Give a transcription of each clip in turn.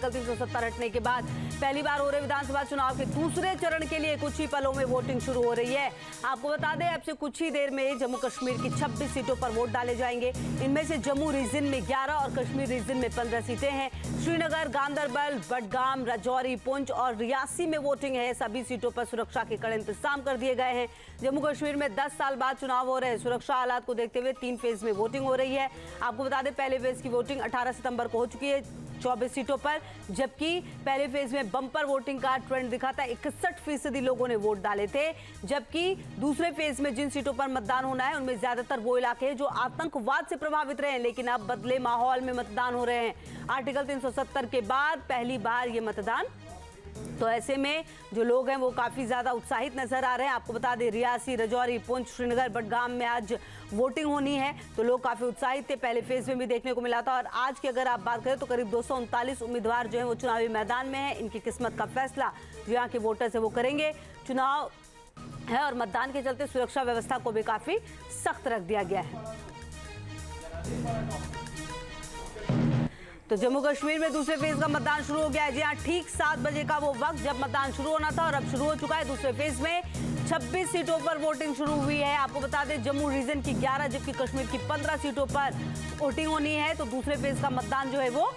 Article 370 हटने के बाद पहली बार हो रहे विधानसभा चुनाव के दूसरे चरण के लिए कुछ ही पलों में वोटिंग शुरू हो रही है। आपको बता दें, अब से कुछ ही देर में जम्मू कश्मीर की 26 सीटों पर वोट डाले जाएंगे। इनमें से जम्मू रीजन में 11 और कश्मीर रीजन में 15 सीटें हैं। श्रीनगर, गांदरबल, बडगाम, राजौरी, पुंछ और रियासी में वोटिंग है। सभी सीटों पर सुरक्षा के कड़े इंतजाम कर दिए गए हैं। जम्मू कश्मीर में 10 साल बाद चुनाव हो रहे हैं। सुरक्षा हालात को देखते हुए 3 फेज में वोटिंग हो रही है। आपको बता दें, पहले फेज की वोटिंग 18 सितंबर को हो चुकी है 24 सीटों पर, जबकि पहले फेज में बम्पर वोटिंग का ट्रेंड दिखा था। 61% लोगों ने वोट डाले थे, जबकि दूसरे फेज में जिन सीटों पर मतदान होना है उनमें ज्यादातर वो इलाके हैं जो आतंकवाद से प्रभावित रहे हैं, लेकिन अब बदले माहौल में मतदान हो रहे हैं। आर्टिकल 370 के बाद पहली बार ये मतदान, तो ऐसे में जो लोग हैं वो काफ़ी ज़्यादा उत्साहित नजर आ रहे हैं। आपको बता दें, रियासी, राजौरी, पुंछ, श्रीनगर, बडगाम में आज वोटिंग होनी है, तो लोग काफ़ी उत्साहित थे। पहले फेज में भी देखने को मिला था। और आज की अगर आप बात करें तो करीब 239 उम्मीदवार जो हैं वो चुनावी मैदान में हैं। इनकी किस्मत का फैसला जो यहाँ के वोटर्स है वो करेंगे। चुनाव है और मतदान के चलते सुरक्षा व्यवस्था को भी काफ़ी सख्त रख दिया गया है। तो जम्मू कश्मीर में दूसरे फेज का मतदान शुरू हो गया है। जी हाँ, ठीक 7 बजे का वो वक्त जब मतदान शुरू होना था और अब शुरू हो चुका है। दूसरे फेज में 26 सीटों पर वोटिंग शुरू हुई है। आपको बता दें, जम्मू रीजन की 11 जबकि कश्मीर की 15 सीटों पर वोटिंग होनी है। तो दूसरे फेज का मतदान जो है वो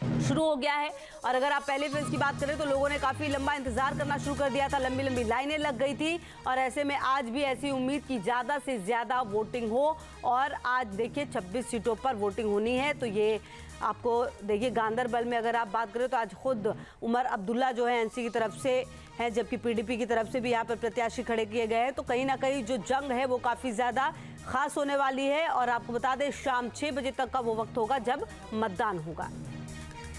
शुरू हो गया है। और अगर आप पहले फेज की बात करें तो लोगों ने काफ़ी लंबा इंतजार करना शुरू कर दिया था, लंबी लंबी लाइनें लग गई थी। और ऐसे में आज भी ऐसी उम्मीद की ज़्यादा से ज़्यादा वोटिंग हो। और आज देखिए 26 सीटों पर वोटिंग होनी है। तो ये आपको देखिए, गांदरबल में अगर आप बात करें तो आज खुद उमर अब्दुल्ला जो है एनसी की तरफ से है, जबकि पीडीपी की तरफ से भी यहाँ पर प्रत्याशी खड़े किए गए हैं। तो कहीं ना कहीं जो जंग है वो काफ़ी ज़्यादा खास होने वाली है। और आपको बता दें, शाम 6 बजे तक का वो वक्त होगा जब मतदान होगा।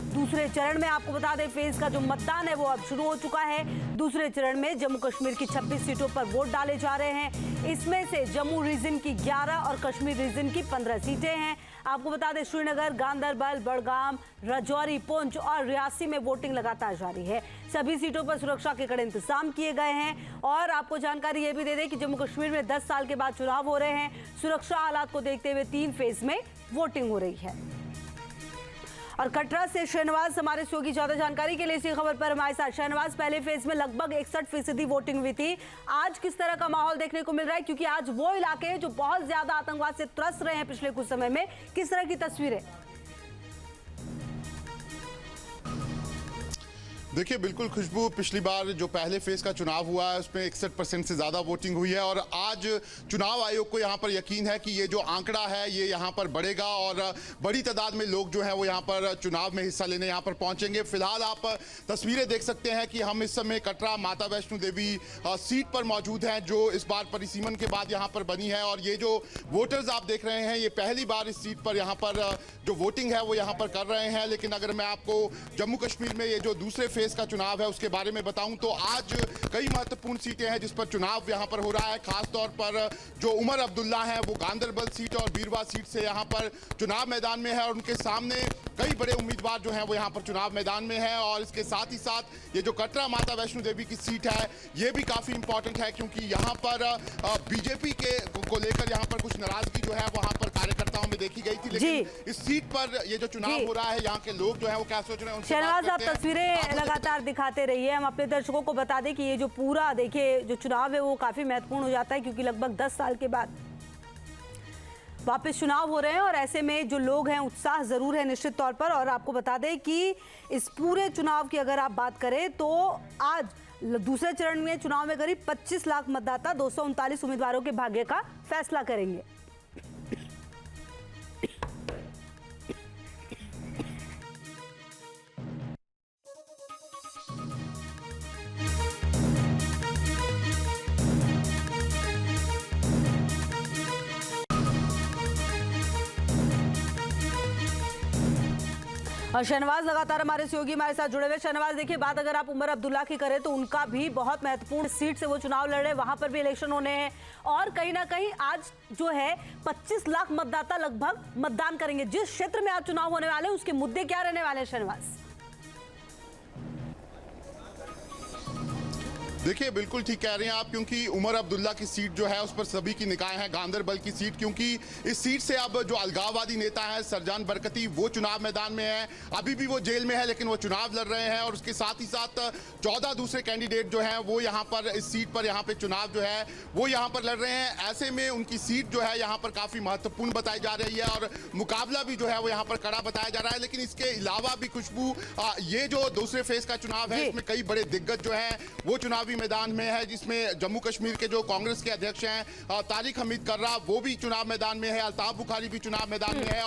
दूसरे चरण में आपको बता दें, फेज का जो मतदान है वो अब शुरू हो चुका है। दूसरे चरण में जम्मू कश्मीर की 26 सीटों पर वोट डाले जा रहे हैं। इसमें से जम्मू रीजन की 11 और कश्मीर रीजन की 15 सीटें हैं। आपको बता दें, श्रीनगर, गांदरबल, बडगाम, राजौरी, पुंछ और रियासी में वोटिंग लगातार जारी है। सभी सीटों पर सुरक्षा के कड़े इंतजाम किए गए हैं। और आपको जानकारी ये भी दे दें कि जम्मू कश्मीर में 10 साल के बाद चुनाव हो रहे हैं। सुरक्षा हालात को देखते हुए 3 फेज में वोटिंग हो रही है। और कटरा से शहनवाज हमारे सहयोगी ज्यादा जानकारी के लिए इसी खबर पर हमारे साथ। शहनवाज, पहले फेज में लगभग 61% वोटिंग हुई थी। आज किस तरह का माहौल देखने को मिल रहा है, क्योंकि आज वो इलाके हैं जो बहुत ज्यादा आतंकवाद से त्रस्त रहे हैं पिछले कुछ समय में, किस तरह की तस्वीरें? देखिए, बिल्कुल खुशबू, पिछली बार जो पहले फेज का चुनाव हुआ है उसमें 61% से ज़्यादा वोटिंग हुई है। और आज चुनाव आयोग को यहाँ पर यकीन है कि ये जो आंकड़ा है ये यहाँ पर बढ़ेगा और बड़ी तादाद में लोग जो हैं वो यहाँ पर चुनाव में हिस्सा लेने यहाँ पर पहुँचेंगे। फिलहाल आप तस्वीरें देख सकते हैं कि हम इस समय कटरा माता वैष्णो देवी सीट पर मौजूद हैं, जो इस बार परिसीमन के बाद यहाँ पर बनी है। और ये जो वोटर्स आप देख रहे हैं, ये पहली बार इस सीट पर यहाँ पर जो वोटिंग है वो यहाँ पर कर रहे हैं। लेकिन अगर मैं आपको जम्मू कश्मीर में ये जो दूसरे फेज का चुनाव है उसके बारे में बताऊं तो आज कई महत्वपूर्ण सीटें हैं जिस पर चुनाव यहां पर हो रहा है। खास तौर पर जो उमर अब्दुल्ला हैं वो गांदरबल सीट और बीरवा सीट से यहां पर चुनाव मैदान में है और उनके सामने कई बड़े उम्मीदवार जो हैं वो यहां पर चुनाव मैदान में है। और इसके साथ ही साथ ये जो कटरा माता वैष्णो देवी की सीट है ये भी काफी इंपॉर्टेंट है, क्योंकि यहाँ पर बीजेपी को लेकर यहाँ पर कुछ नाराजगी जो है वहां पर कार्यकर्ताओं में देखी गई थी। लेकिन इस सीट पर ये जो चुनाव हो रहा है, यहाँ के लोग जो है वो क्या सोच रहे हैं, शहनवाज, आप तस्वीरें लगातार दिखाते रहिए। हम अपने दर्शकों को बता दें कि ये जो पूरा देखिए जो चुनाव है वो काफी महत्वपूर्ण हो जाता है, क्योंकि लगभग 10 साल के बाद वापस चुनाव हो रहे हैं। और ऐसे में जो लोग हैं उत्साह जरूर है निश्चित तौर पर। और आपको बता दें कि इस पूरे चुनाव की अगर आप बात करें तो आज दूसरे चरण में चुनाव में करीब 25 लाख मतदाता 239 उम्मीदवारों के भाग्य का फैसला करेंगे। और शहनवाज लगातार हमारे सहयोगी हमारे साथ जुड़े हुए। शहनवाज, देखिए, बात अगर आप उमर अब्दुल्ला की करें तो उनका भी बहुत महत्वपूर्ण सीट से वो चुनाव लड़ रहे हैं, वहां पर भी इलेक्शन होने हैं। और कहीं ना कहीं आज जो है 25 लाख मतदाता लगभग मतदान करेंगे। जिस क्षेत्र में आज चुनाव होने वाले हैं उसके मुद्दे क्या रहने वाले हैं शहनवाज? देखिए बिल्कुल ठीक कह रहे हैं आप, क्योंकि उमर अब्दुल्ला की सीट जो है उस पर सभी की निगाहें हैं, गांदरबल की सीट, क्योंकि इस सीट से अब जो अलगाववादी नेता है सरजान बरकती वो चुनाव मैदान में है। अभी भी वो जेल में है लेकिन वो चुनाव लड़ रहे हैं और उसके साथ ही साथ 14 दूसरे कैंडिडेट जो हैं वो यहाँ पर इस सीट पर यहाँ पे चुनाव जो है वो यहाँ पर लड़ रहे हैं। ऐसे में उनकी सीट जो है यहाँ पर काफी महत्वपूर्ण बताई जा रही है और मुकाबला भी जो है वो यहाँ पर कड़ा बताया जा रहा है। लेकिन इसके अलावा भी खुशबू, ये जो दूसरे फेज का चुनाव है इसमें कई बड़े दिग्गज जो है वो चुनावी मैदान में है, जिसमें जम्मू कश्मीर के जो कांग्रेस के अध्यक्ष हैं तारिक हमीद कर्रा वो भी चुनाव मैदान में है, अल्ताफ बुखारी भी चुनाव मैदान में है।